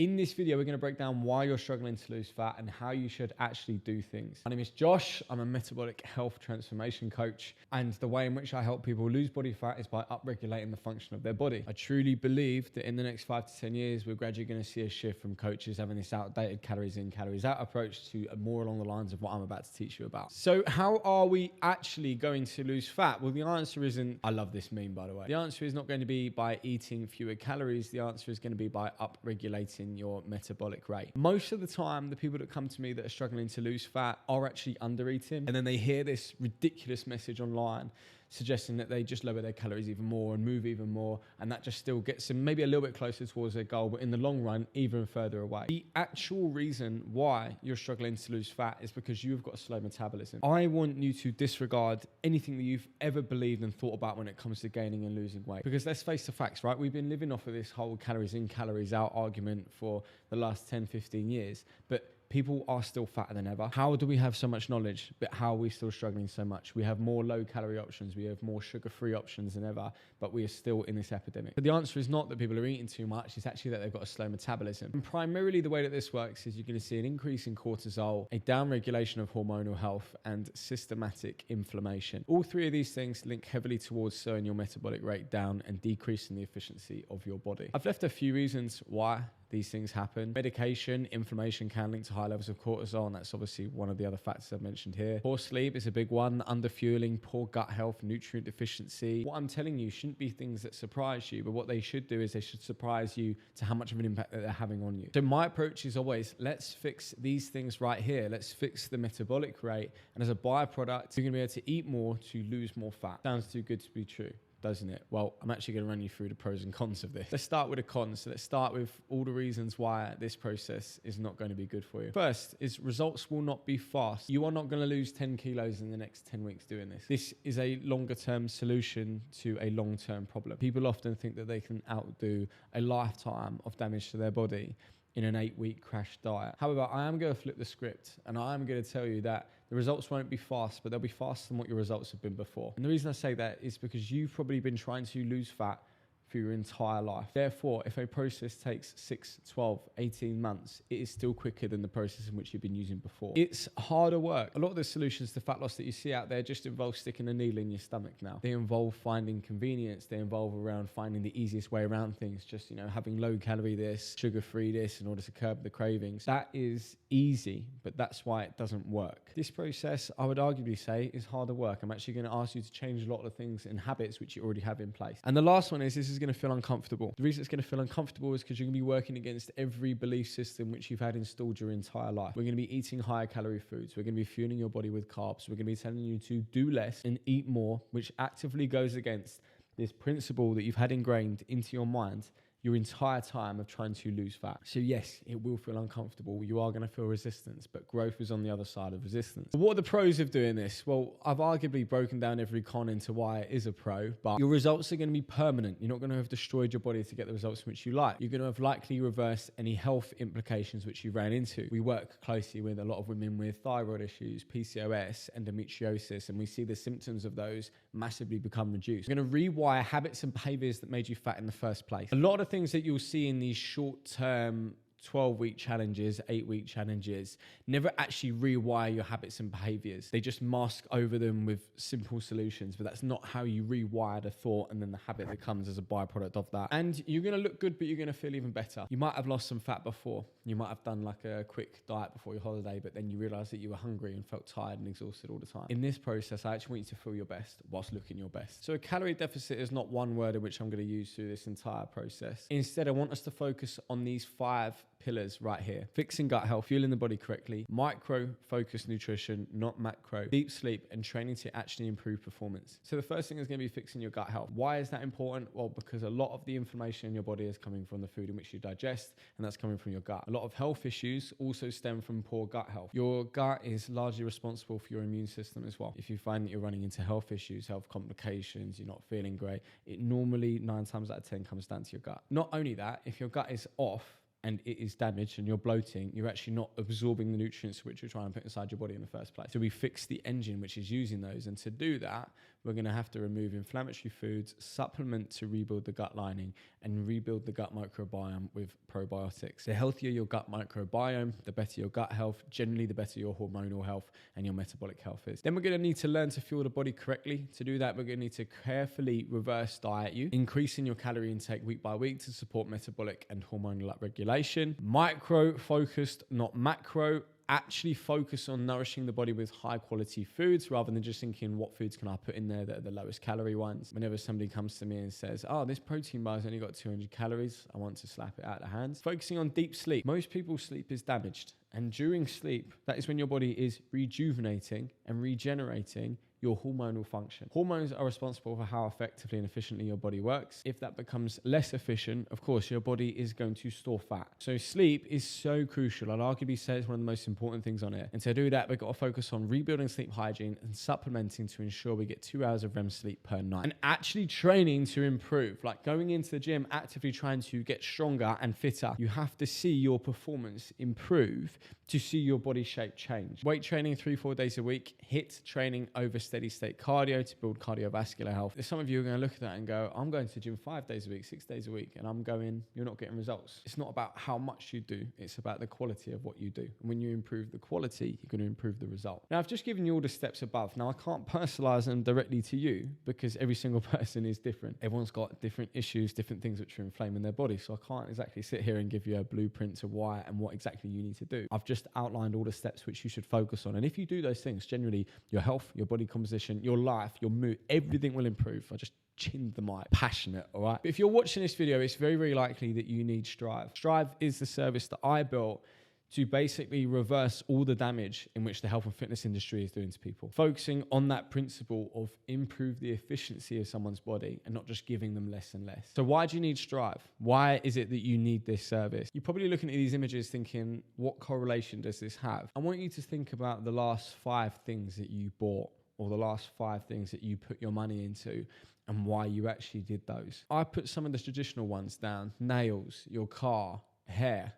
In this video, we're going to break down why you're struggling to lose fat and how you should actually do things. My name is Josh. I'm a metabolic health transformation coach, and the way in which I help people lose body fat is by upregulating the function of their body. I truly believe that in the next 5 to 10 years, we're gradually going to see a shift from coaches having this outdated calories in, calories out approach to more along the lines of what I'm about to teach you about. So how are we actually going to lose fat? Well, the answer isn't, I love this meme, by the way. The answer is not going to be by eating fewer calories. The answer is going to be by upregulating your metabolic rate. Most of the time, the people that come to me that are struggling to lose fat are actually under eating, and then they hear this ridiculous message online suggesting that they just lower their calories even more and move even more, and that just still gets them maybe a little bit closer towards their goal, but in the long run, even further away. The actual reason why you're struggling to lose fat is because you've got a slow metabolism. I want you to disregard anything that you've ever believed and thought about when it comes to gaining and losing weight, because let's face the facts, right? We've been living off of this whole calories in, calories out argument for the last 10, 15 years, but people are still fatter than ever. How do we have so much knowledge, but how are we still struggling so much? We have more low-calorie options. We have more sugar-free options than ever, but we are still in this epidemic. But the answer is not that people are eating too much. It's actually that they've got a slow metabolism. And primarily the way that this works is you're going to see an increase in cortisol, a downregulation of hormonal health, and systematic inflammation. All three of these things link heavily towards slowing your metabolic rate down and decreasing the efficiency of your body. I've left a few reasons why these things happen. Medication, inflammation can link to high levels of cortisol, and that's obviously one of the other factors I've mentioned here. Poor sleep is a big one, underfueling, poor gut health, nutrient deficiency. What I'm telling you shouldn't be things that surprise you, but what they should do is they should surprise you to how much of an impact that they're having on you. So my approach is always, let's fix these things right here. Let's fix the metabolic rate, and as a byproduct, you're gonna be able to eat more to lose more fat. Sounds too good to be true, doesn't it? Well, I'm actually going to run you through the pros and cons of this. Let's start with the cons. So let's start with all the reasons why this process is not going to be good for you. First is results will not be fast. You are not going to lose 10 kilos in the next 10 weeks doing this. This is a longer term solution to a long-term problem. People often think that they can outdo a lifetime of damage to their body in an 8-week crash diet. However, I am going to flip the script, and I am going to tell you that the results won't be fast, but they'll be faster than what your results have been before. And the reason I say that is because you've probably been trying to lose fat for your entire life. Therefore, if a process takes 6, 12, 18 months, it is still quicker than the process in which you've been using before. It's harder work. A lot of the solutions to fat loss that you see out there just involve sticking a needle in your stomach now. They involve finding convenience. They involve around finding the easiest way around things. Just, having low calorie this, sugar-free this in order to curb the cravings. That is easy, but that's why it doesn't work. This process, I would arguably say, is harder work. I'm actually going to ask you to change a lot of the things and habits which you already have in place. And the last one is, this is going to feel uncomfortable. The reason it's going to feel uncomfortable is because you're going to be working against every belief system which you've had installed your entire life. We're going to be eating higher calorie foods. We're going to be fueling your body with carbs. We're going to be telling you to do less and eat more, which actively goes against this principle that you've had ingrained into your mind your entire time of trying to lose fat. So yes, it will feel uncomfortable. You are going to feel resistance, but growth is on the other side of resistance. What are the pros of doing this? Well, I've arguably broken down every con into why it is a pro, but your results are going to be permanent. You're not going to have destroyed your body to get the results which you like. You're going to have likely reversed any health implications which you ran into. We work closely with a lot of women with thyroid issues, PCOS, endometriosis, and we see the symptoms of those massively become reduced. We're going to rewire habits and behaviors that made you fat in the first place. A lot of things that you'll see in these short-term 12-week challenges, 8-week challenges, never actually rewire your habits and behaviors. They just mask over them with simple solutions, but that's not how you rewire the thought and then the habit that comes as a byproduct of that. And you're going to look good, but you're going to feel even better. You might have lost some fat before. You might have done like a quick diet before your holiday, but then you realize that you were hungry and felt tired and exhausted all the time. In this process, I actually want you to feel your best whilst looking your best. So a calorie deficit is not one word in which I'm going to use through this entire process. Instead, I want us to focus on these 5 pillars right here. Fixing gut health, fueling the body correctly, micro-focused nutrition, not macro, deep sleep, and training to actually improve performance. So the first thing is going to be fixing your gut health. Why is that important? Well, because a lot of the inflammation in your body is coming from the food in which you digest, and that's coming from your gut. A lot of health issues also stem from poor gut health. Your gut is largely responsible for your immune system as well. If you find that you're running into health issues, health complications, you're not feeling great, it normally 9 times out of 10 comes down to your gut. Not only that, if your gut is off, and it is damaged and you're bloating, you're actually not absorbing the nutrients which you're trying to put inside your body in the first place. So we fix the engine which is using those. And to do that, we're going to have to remove inflammatory foods, supplement to rebuild the gut lining, and rebuild the gut microbiome with probiotics. The healthier your gut microbiome, the better your gut health, generally the better your hormonal health and your metabolic health is. Then we're going to need to learn to fuel the body correctly. To do that, we're going to need to carefully reverse diet you, increasing your calorie intake week by week to support metabolic and hormonal upregulation. Micro focused, not macro. Actually focus on nourishing the body with high quality foods rather than just thinking what foods can I put in there that are the lowest calorie ones. Whenever somebody comes to me and says, oh, this protein bar's only got 200 calories, I want to slap it out of the hands. Focusing on deep sleep. Most people's sleep is damaged. And during sleep, that is when your body is rejuvenating and regenerating your hormonal function. Hormones are responsible for how effectively and efficiently your body works. If that becomes less efficient, of course, your body is going to store fat. So sleep is so crucial. I'd arguably say it's one of the most important things on it. And to do that, we've got to focus on rebuilding sleep hygiene and supplementing to ensure we get 2 hours of REM sleep per night. And actually training to improve, like going into the gym, actively trying to get stronger and fitter. You have to see your performance improve to see your body shape change. Weight training 3-4 days a week, HIIT training over steady state cardio to build cardiovascular health. Some of you are going to look at that and go, I'm going to the gym 5 days a week, 6 days a week, and I'm going, you're not getting results. It's not about how much you do, it's about the quality of what you do. And when you improve the quality, you're going to improve the result. Now, I've just given you all the steps above. Now, I can't personalize them directly to you because every single person is different. Everyone's got different issues, different things which are inflaming their body. So I can't exactly sit here and give you a blueprint to why and what exactly you need to do. I've just outlined all the steps which you should focus on. And if you do those things, generally your health, your body composition, your life, your mood, everything will improve. I just chinned the mic. Passionate, all right? But if you're watching this video, it's very, very likely that you need Strive. Strive is the service that I built to basically reverse all the damage in which the health and fitness industry is doing to people. Focusing on that principle of improve the efficiency of someone's body and not just giving them less and less. So why do you need Strive? Why is it that you need this service? You're probably looking at these images thinking, what correlation does this have? I want you to think about the last 5 things that you bought or the last 5 things that you put your money into and why you actually did those. I put some of the traditional ones down: nails, your car, hair.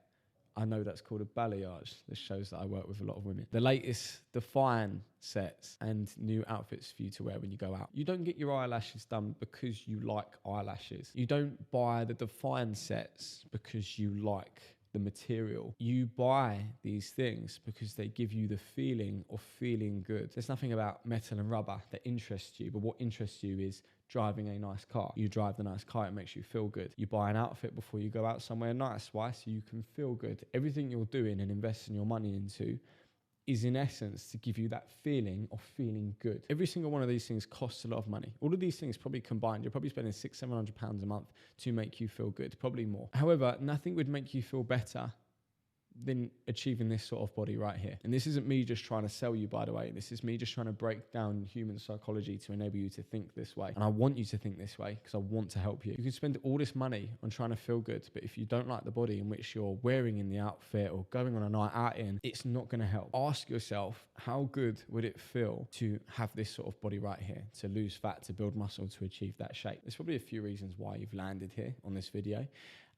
I know that's called a balayage. This shows that I work with a lot of women. The latest Define sets and new outfits for you to wear when you go out. You don't get your eyelashes done because you like eyelashes. You don't buy the Define sets because you like the material. You buy these things because they give you the feeling of feeling good. There's nothing about metal and rubber that interests you, but what interests you is driving a nice car. You drive the nice car, it makes you feel good. You buy an outfit before you go out somewhere nice. Why? So you can feel good. Everything you're doing and investing your money into is in essence to give you that feeling of feeling good. Every single one of these things costs a lot of money. All of these things probably combined, you're probably spending £600-700 a month to make you feel good, probably more. However, nothing would make you feel better than achieving this sort of body right here. And this isn't me just trying to sell you, by the way. This is me just trying to break down human psychology to enable you to think this way. And I want you to think this way because I want to help you. You can spend all this money on trying to feel good, but if you don't like the body in which you're wearing in the outfit or going on a night out in, it's not going to help. Ask yourself, how good would it feel to have this sort of body right here, to lose fat, to build muscle, to achieve that shape? There's probably a few reasons why you've landed here on this video.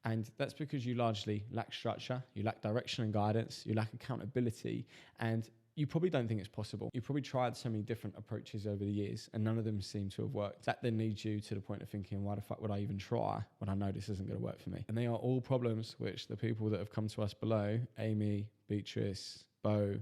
And that's because you largely lack structure, you lack direction and guidance, you lack accountability, and you probably don't think it's possible. You've probably tried so many different approaches over the years and none of them seem to have worked. That then leads you to the point of thinking, why the fuck would I even try when I know this isn't going to work for me? And they are all problems which the people that have come to us below, Amy, Beatrice, Bo,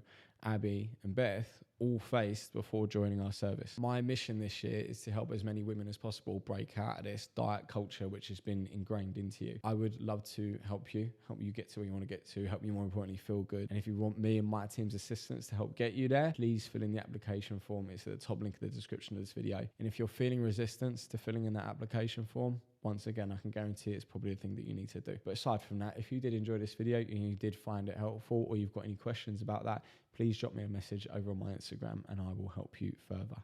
Abby and Beth, all faced before joining our service. My mission this year is to help as many women as possible break out of this diet culture which has been ingrained into you. I would love to help you get to where you want to get to, help you more importantly feel good. And if you want me and my team's assistance to help get you there, please fill in the application form. It's at the top link of the description of this video. And if you're feeling resistance to filling in that application form, once again, I can guarantee it's probably a thing that you need to do. But aside from that, if you did enjoy this video and you did find it helpful or you've got any questions about that, please drop me a message over on my Instagram and I will help you further.